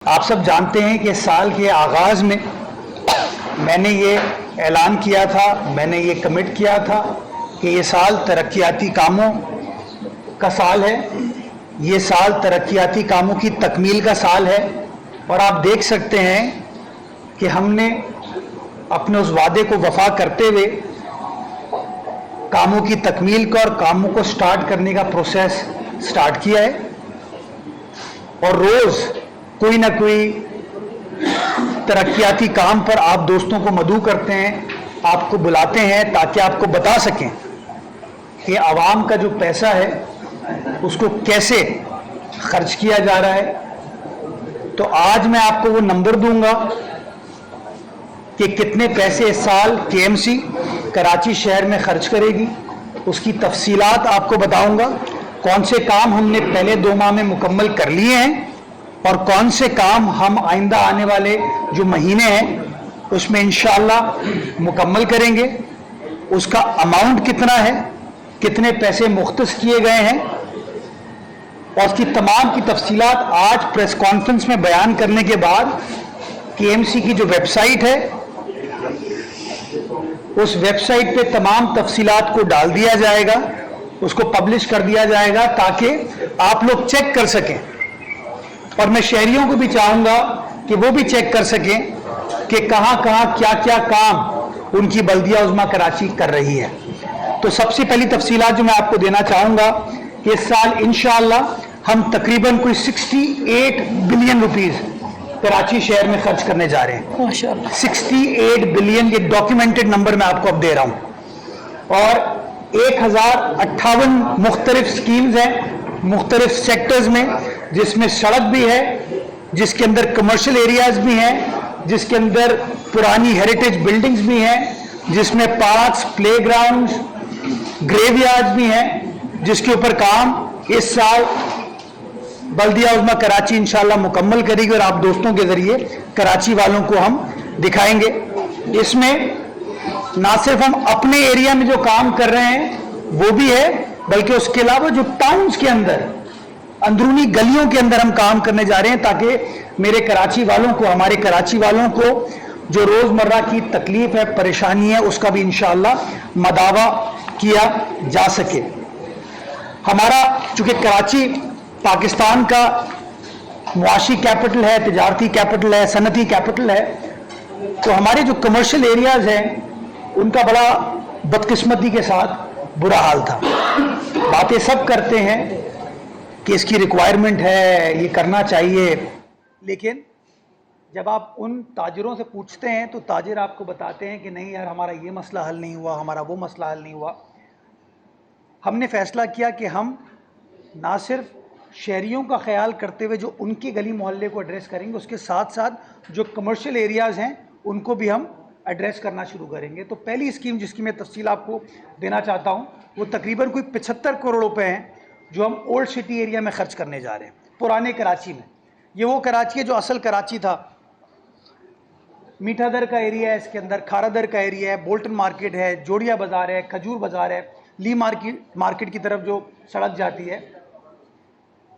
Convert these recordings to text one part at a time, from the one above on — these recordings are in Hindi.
आप सब जानते हैं कि साल के आगाज़ में मैंने ये ऐलान किया था, मैंने ये कमिट किया था कि ये साल तरक्याती कामों का साल है, ये साल तरक्याती कामों की तकमील का साल है। और आप देख सकते हैं कि हमने अपने उस वादे को वफा करते हुए कामों की तकमील का और कामों को स्टार्ट करने का प्रोसेस स्टार्ट किया है। और रोज़ कोई ना कोई तरक्याती काम पर आप दोस्तों को मदऊ करते हैं, आपको बुलाते हैं ताकि आपको बता सकें कि आवाम का जो पैसा है उसको कैसे खर्च किया जा रहा है। तो आज मैं आपको वो नंबर दूंगा कि कितने पैसे इस साल केएमसी कराची शहर में खर्च करेगी, उसकी तफसीलात आपको बताऊंगा। कौन से काम हमने पहले 2 माह में मुकम्मल कर लिए हैं और कौन से काम हम आइंदा आने वाले जो महीने हैं उसमें इंशाअल्लाह मुकम्मल करेंगे। उसका अमाउंट कितना है, कितने पैसे मुख्तस किए गए हैं और उसकी तमाम की तफसीलात आज प्रेस कॉन्फ्रेंस में बयान करने के बाद केएमसी की जो वेबसाइट है उस वेबसाइट पे तमाम तफसीलात को डाल दिया जाएगा, उसको पब्लिश कर दिया जाएगा ताकि आप लोग चेक कर सकें। और मैं शहरियों को भी चाहूंगा कि वो भी चेक कर सकें कि कहां कहां क्या क्या काम उनकी बल्दिया उज़्मा कराची कर रही है। तो सबसे पहली तफसीलात जो मैं आपको देना चाहूंगा कि इस साल इंशाअल्लाह हम तकरीबन कोई 68 बिलियन रुपीस कराची शहर में खर्च करने जा रहे हैं। माशाअल्लाह 68 बिलियन, ये डॉक्यूमेंटेड नंबर मैं आपको अब दे रहा हूं। और 1058 मुख्तलिफ स्कीम्स हैं मुख्तलिफ सेक्टर्स में, जिसमें सड़क भी है, जिसके अंदर कमर्शियल एरियाज भी हैं, जिसके अंदर पुरानी हेरिटेज बिल्डिंग्स भी हैं, जिसमें पार्क्स, प्लेग्राउंड्स, ग्रेवयार्ड्स भी हैं, जिसके ऊपर काम इस साल बल्दिया उज़्मा कराची इंशाअल्लाह मुकम्मल करेगी और आप दोस्तों के जरिए कराची वालों को हम दिखाएंगे। इसमें ना सिर्फ हम अपने एरिया में जो काम कर रहे हैं वो भी है, बल्कि उसके अलावा जो टाउन्स के अंदर अंदरूनी गलियों के अंदर हम काम करने जा रहे हैं ताकि मेरे कराची वालों को, हमारे कराची वालों को जो रोज़मर्रा की तकलीफ है, परेशानी है, उसका भी इंशाअल्लाह मदावा किया जा सके। हमारा चूंकि कराची पाकिस्तान का मुआशी कैपिटल है, तिजारती कैपिटल है, सनती कैपिटल है, तो हमारे जो कमर्शियल एरियाज हैं उनका बड़ा बदकिस्मती के साथ बुरा हाल था। बातें सब करते हैं कि इसकी रिक्वायरमेंट है, ये करना चाहिए, लेकिन जब आप उन ताजिरों से पूछते हैं तो ताजिर आपको बताते हैं कि नहीं यार, हमारा ये मसला हल नहीं हुआ, हमारा वो मसला हल नहीं हुआ। हमने फैसला किया कि हम ना सिर्फ शहरियों का ख्याल करते हुए जो उनके गली मोहल्ले को एड्रेस करेंगे, उसके साथ साथ जो कमर्शियल एरियाज़ हैं उनको भी हम एड्रेस करना शुरू करेंगे। तो पहली स्कीम जिसकी मैं तफसील आपको देना चाहता हूँ वो तकरीबन कोई 75 करोड़ रुपए हैं जो हम ओल्ड सिटी एरिया में खर्च करने जा रहे हैं, पुराने कराची में। ये वो कराची है जो असल कराची था। मीठा दर का एरिया है, इसके अंदर खारा दर का एरिया है, बोल्टन मार्केट है, जोड़िया बाज़ार है, खजूर बाज़ार है, ली मार्केट की तरफ जो सड़क जाती है,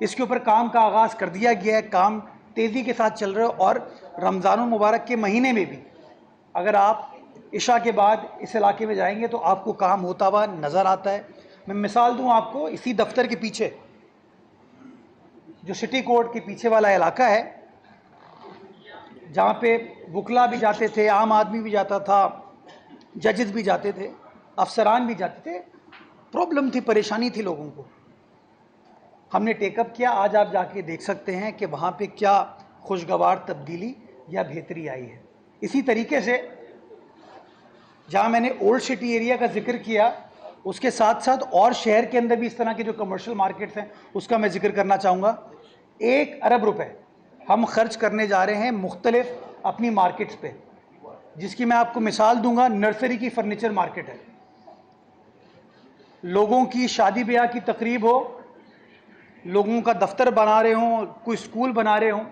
इसके ऊपर काम का आगाज़ कर दिया गया है। काम तेज़ी के साथ चल रहा है और रमज़ान मुबारक के महीने में भी अगर आप इशा के बाद इस इलाके में जाएंगे तो आपको काम होता हुआ नज़र आता है। मैं मिसाल दूं आपको, इसी दफ्तर के पीछे जो सिटी कोर्ट के पीछे वाला इलाका है जहाँ पे वकला भी जाते थे, आम आदमी भी जाता था, जजेस भी जाते थे, अफसरान भी जाते थे, प्रॉब्लम थी, परेशानी थी लोगों को। हमने टेकअप किया। आज आप जाके देख सकते हैं कि वहाँ पे क्या खुशगवार तब्दीली या बेहतरी आई है। इसी तरीके से जहाँ मैंने ओल्ड सिटी एरिया का जिक्र किया, उसके साथ साथ और शहर के अंदर भी इस तरह के जो कमर्शियल मार्केट्स हैं उसका मैं जिक्र करना चाहूँगा। 1 अरब रुपए हम खर्च करने जा रहे हैं मुख्तलिफ अपनी मार्केट्स पे, जिसकी मैं आपको मिसाल दूंगा। नर्सरी की फर्नीचर मार्केट है, लोगों की शादी ब्याह की तकरीब हो, लोगों का दफ्तर बना रहे हों, कोई स्कूल बना रहे हों,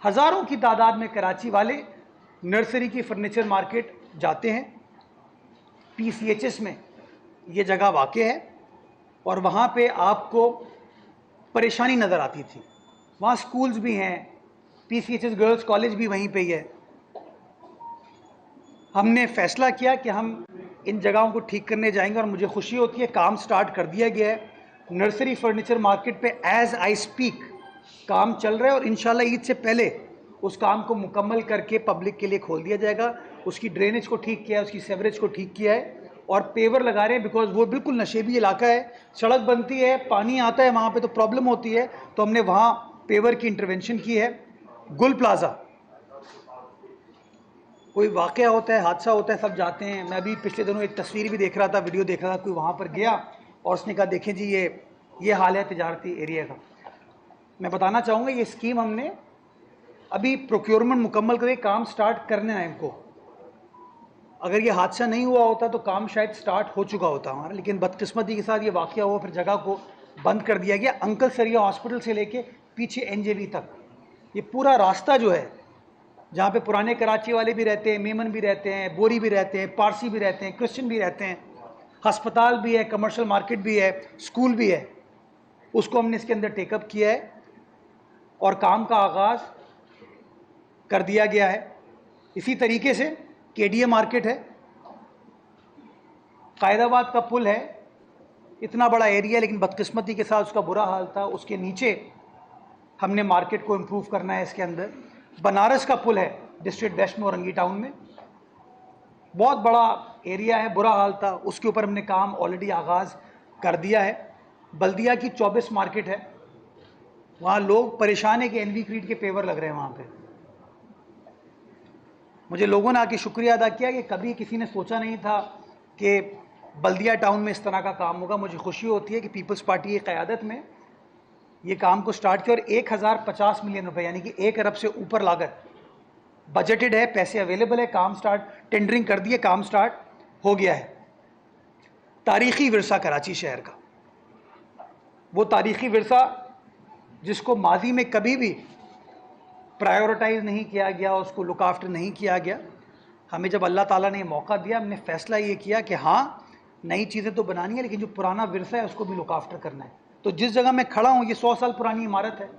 हज़ारों की तादाद में कराची वाले नर्सरी की फर्नीचर मार्केट जाते हैं। PCHS में ये जगह वाक़ई है और वहाँ पे आपको परेशानी नज़र आती थी। वहाँ स्कूल्स भी हैं, PCHS गर्ल्स कॉलेज भी वहीं पे ही है। हमने फैसला किया कि हम इन जगहों को ठीक करने जाएंगे और मुझे खुशी होती है काम स्टार्ट कर दिया गया है। नर्सरी फर्नीचर मार्केट पे एज आई स्पीक काम चल रहा है और इंशाल्लाह ईद से पहले उस काम को मुकम्मल करके पब्लिक के लिए खोल दिया जाएगा। उसकी ड्रेनेज को ठीक किया है, उसकी सेवरेज को ठीक किया है और पेवर लगा रहे हैं, बिकॉज वो बिल्कुल नशेबी इलाका है। सड़क बनती है, पानी आता है वहाँ पे तो प्रॉब्लम होती है, तो हमने वहाँ पेवर की इंटरवेंशन की है। गुल प्लाजा, कोई वाक़या होता है, हादसा होता है, सब जाते हैं। मैं अभी पिछले दिनों एक तस्वीर भी देख रहा था, वीडियो देख रहा था, कोई वहाँ पर गया और उसने कहा देखें जी ये हाल है तिजारती एरिया का। मैं बताना चाहूँगा ये स्कीम हमने अभी प्रोक्योरमेंट मुकम्मल करके काम स्टार्ट करना है इनको। अगर ये हादसा नहीं हुआ होता तो काम शायद स्टार्ट हो चुका होता हमारा, लेकिन बदकिस्मती के साथ ये वाक़या हुआ, फिर जगह को बंद कर दिया गया। अंकल सरिया हॉस्पिटल से लेके पीछे NJB तक ये पूरा रास्ता जो है, जहाँ पे पुराने कराची वाले भी रहते हैं, मेमन भी रहते हैं, बोरी भी रहते हैं, पारसी भी रहते हैं, क्रिश्चियन भी रहते हैं, अस्पताल भी है, कमर्शियल मार्केट भी है, स्कूल भी है, उसको हमने इसके अंदर टेकअप किया है और काम का आगाज़ कर दिया गया है। इसी तरीके से KDA मार्केट है, कायदाबाद का पुल है, इतना बड़ा एरिया लेकिन बदकिस्मती के साथ उसका बुरा हाल था। उसके नीचे हमने मार्केट को इम्प्रूव करना है इसके अंदर। बनारस का पुल है डिस्ट्रिक्ट वेस्ट में, औरंगी टाउन में, बहुत बड़ा एरिया है, बुरा हाल था, उसके ऊपर हमने काम ऑलरेडी आगाज़ कर दिया है। बल्दिया की 24 मार्केट है, वहाँ लोग परेशान है कि NV क्रीड के पेवर लग रहे हैं वहाँ पे। मुझे लोगों ने आके शुक्रिया अदा किया कि कभी किसी ने सोचा नहीं था कि बल्दिया टाउन में इस तरह का काम होगा। मुझे खुशी होती है कि पीपल्स पार्टी की क़यादत में ये काम को स्टार्ट किया और 1050 मिलियन रुपए यानी कि 1 अरब से ऊपर लागत बजटेड है, पैसे अवेलेबल है, काम स्टार्ट, टेंडरिंग कर दिए, काम स्टार्ट हो गया है। तारीख़ी विरसा कराची शहर का, वो तारीख़ी विरसा जिसको माजी में कभी भी प्रायोरिटाइज नहीं किया गया, उसको लुक आफ्टर नहीं किया गया। हमें जब अल्लाह ताला ने मौका दिया, हमने फ़ैसला ये किया कि हाँ नई चीज़ें तो बनानी है लेकिन जो पुराना विरसा है उसको भी लुक आफ्टर करना है। तो जिस जगह मैं खड़ा हूँ ये 100 साल पुरानी इमारत है।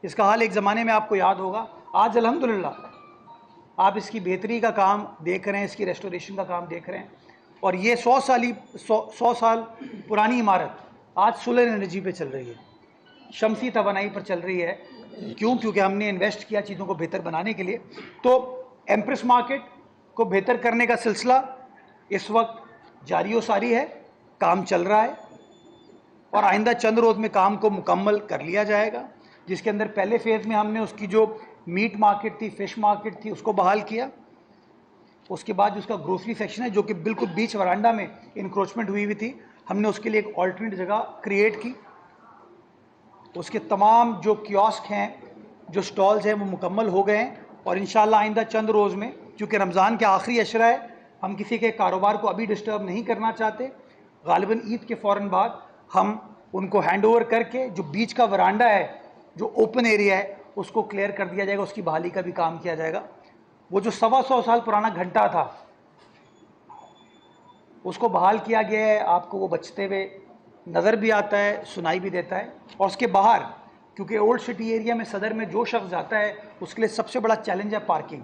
इसका हाल एक ज़माने में आपको याद होगा, आज अल्हम्दुलिल्लाह आप इसकी बेहतरी का काम देख रहे हैं, इसकी रेस्टोरेशन का काम देख रहे हैं। और ये 100 साल पुरानी इमारत आज सोलर एनर्जी पे चल रही है, शमसी तवानाई पर चल रही है। क्यों? क्योंकि हमने इन्वेस्ट किया चीज़ों को बेहतर बनाने के लिए। तो एम्प्रेस मार्केट को बेहतर करने का सिलसिला इस वक्त जारी व सारी है, काम चल रहा है और आइंदा चंद रोज़ में काम को मुकम्मल कर लिया जाएगा, जिसके अंदर पहले फेज़ में हमने उसकी जो मीट मार्केट थी, फ़िश मार्केट थी, उसको बहाल किया। उसके बाद उसका ग्रोसरी सेक्शन है जो कि बिल्कुल बीच वरांडा में इंक्रोचमेंट हुई हुई थी, हमने उसके लिए एक ऑल्टरनेट जगह क्रिएट की। उसके तमाम जो कियोस्क हैं, जो स्टॉल्स हैं, वो मुकम्मल हो गए हैं और इंशाल्लाह आइंदा चंद रोज़ में, चूँकि रमज़ान के आखिरी अशरा है, हम किसी के कारोबार को अभी डिस्टर्ब नहीं करना चाहते। गालिबन ईद के फ़ौरन बाद हम उनको हैंड ओवर करके जो बीच का वरांडा है, जो ओपन एरिया है, उसको क्लियर कर दिया जाएगा, उसकी बहाली का भी काम किया जाएगा। वो जो 125 साल पुराना घंटा था उसको बहाल किया गया है, आपको वो बचते हुए नज़र भी आता है, सुनाई भी देता है। और उसके बाहर, क्योंकि ओल्ड सिटी एरिया में सदर में जो शख्स जाता है उसके लिए सबसे बड़ा चैलेंज है पार्किंग।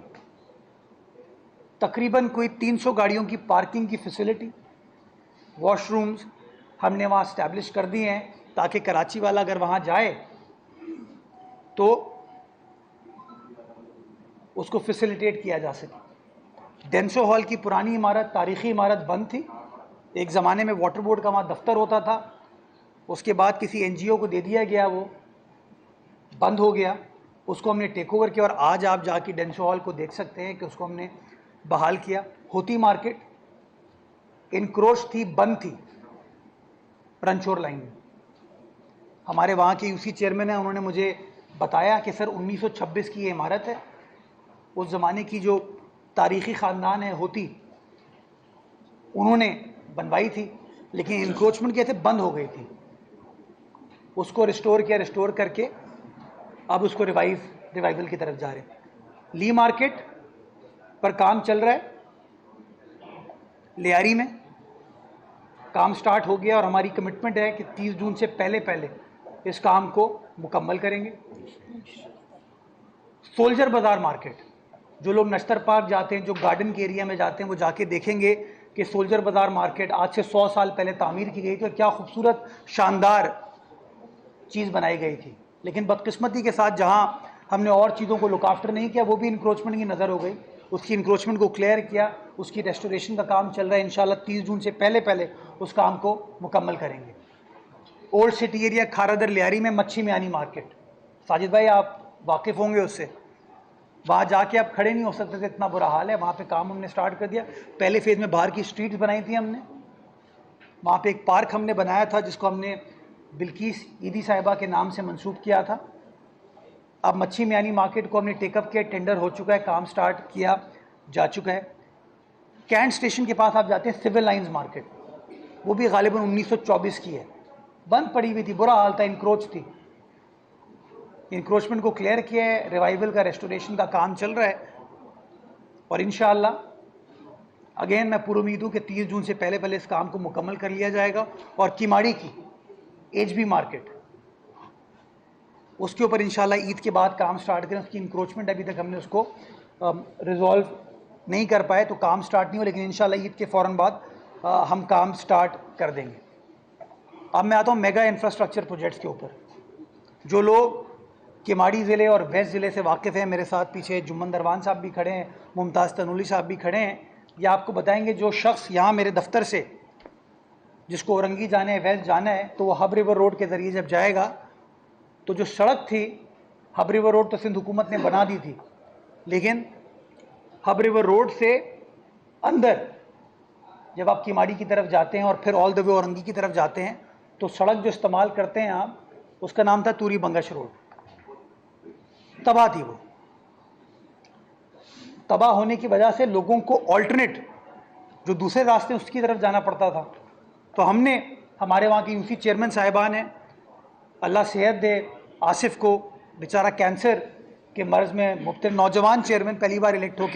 तकरीबन कोई 300 गाड़ियों की पार्किंग की फैसिलिटी, वॉशरूम्स हमने वहाँ इस्टेब्लिश कर दिए हैं ताकि कराची वाला अगर वहाँ जाए तो उसको फैसिलिटेट किया जा सके। डेंसो हॉल की पुरानी इमारत, तारीख़ी इमारत बंद थी, एक ज़माने में वाटर बोर्ड का वहाँ दफ्तर होता था, उसके बाद किसी NGO को दे दिया गया, वो बंद हो गया, उसको हमने टेक ओवर किया और आज आप जाके डेंसो हॉल को देख सकते हैं कि उसको हमने बहाल किया। होती मार्केट इनक्रोच थी, बंद थी रनचोर लाइन में। हमारे वहाँ के UC चेयरमैन हैं, उन्होंने मुझे बताया कि सर 1926 की ये इमारत है, उस ज़माने की जो तारीख़ी ख़ानदान है होती, उन्होंने बनवाई थी लेकिन इंक्रोचमेंट किए थे, बंद हो गई थी। उसको रिस्टोर किया, रिस्टोर करके अब उसको रिवाइवल की तरफ जा रहे हैं। ली मार्केट पर काम चल रहा है, लियारी में काम स्टार्ट हो गया और हमारी कमिटमेंट है कि 30 जून से पहले पहले इस काम को मुकम्मल करेंगे। सोल्जर बाजार मार्केट, जो लोग नश्तर पार्क जाते हैं, जो गार्डन के एरिया में जाते हैं, वो जाके देखेंगे कि सोल्जर बाजार मार्केट आज से 100 साल पहले तामीर की गई थी और क्या खूबसूरत शानदार चीज़ बनाई गई थी। लेकिन बदकिस्मती के साथ जहां हमने और चीज़ों को लुक आफ्टर नहीं किया, वो भी इंक्रोचमेंट की नज़र हो गई। उसकी इंक्रोचमेंट को क्लियर किया, उसकी रेस्टोरेशन का काम चल रहा है। इंशाल्लाह 30 जून से पहले पहले उस काम को मुकम्मल करेंगे। Old city area Kharadar Lyari में मच्छी मियानी मार्केट, साजिद भाई आप वाकिफ़ होंगे उससे, वहाँ जाके आप खड़े नहीं हो सकते थे, इतना बुरा हाल है। वहाँ पे काम हमने स्टार्ट कर दिया। पहले फेज़ में बाहर की स्ट्रीट्स बनाई थी हमने, वहाँ पे एक पार्क हमने बनाया था जिसको हमने बिल्किस ईदी साहिबा के नाम से मंसूब किया था। अब मच्छी मियानी मार्केट को हमने टेकअप किया, टेंडर हो चुका है, काम स्टार्ट किया जा चुका है। कैंट स्टेशन के पास आप जाते हैं सिविल लाइंस मार्केट, वो भी गालिबन 1924 की है, बंद पड़ी हुई थी, बुरा हाल था, इंक्रोच थी। इंक्रोचमेंट को क्लियर किया है, रिवाइवल का रेस्टोरेशन का काम चल रहा है और इंशाअल्लाह अगेन मैं पूरी उम्मीद हूँ कि 30 जून से पहले पहले इस काम को मुकम्मल कर लिया जाएगा। और किमाड़ी की एचबी मार्केट, उसके ऊपर इंशाअल्लाह ईद के बाद काम स्टार्ट करें। उसकी इंक्रोचमेंट अभी तक हमने उसको रिजॉल्व नहीं कर पाए, तो काम स्टार्ट नहीं हो, लेकिन इंशाअल्लाह ईद के फ़ौरन बाद हम काम स्टार्ट कर देंगे। अब मैं आता हूँ मेगा इंफ्रास्ट्रक्चर प्रोजेक्ट्स के ऊपर। जो लोग किमाड़ी ज़िले और वेस्ट ज़िले से वाकिफ़ हैं, मेरे साथ पीछे जुम्मन दरवान साहब भी खड़े हैं, मुमताज़ तनूली साहब भी खड़े हैं, ये आपको बताएंगे। जो शख्स यहाँ मेरे दफ्तर से, जिसको औरंगी जाना है, वेस्ट जाना है, तो वो हब रिवर रोड के ज़रिए जब जाएगा तो जो सड़क थी, हब रिवर रोड तो सिंध हुकूमत ने बना दी थी, लेकिन हब रिवर रोड से अंदर जब आप किमाड़ी की तरफ जाते हैं और फिर ऑल द वे औरंगी की तरफ जाते हैं, तो सड़क जो इस्तेमाल करते हैं आप, उसका नाम था तूरी बंगश रोड। तबाह थी वो। तबाह होने की वजह से लोगों को ऑल्टरनेट जो दूसरे रास्ते उसकी तरफ जाना पड़ता था। तो हमने, हमारे वहाँ की यूसी चेयरमैन साहिबान हैं, अल्लाह सेहत दे आसिफ को, बेचारा कैंसर के मर्ज़ में मुब्तला नौजवान चेयरमैन, पहली बार इलेक्ट हो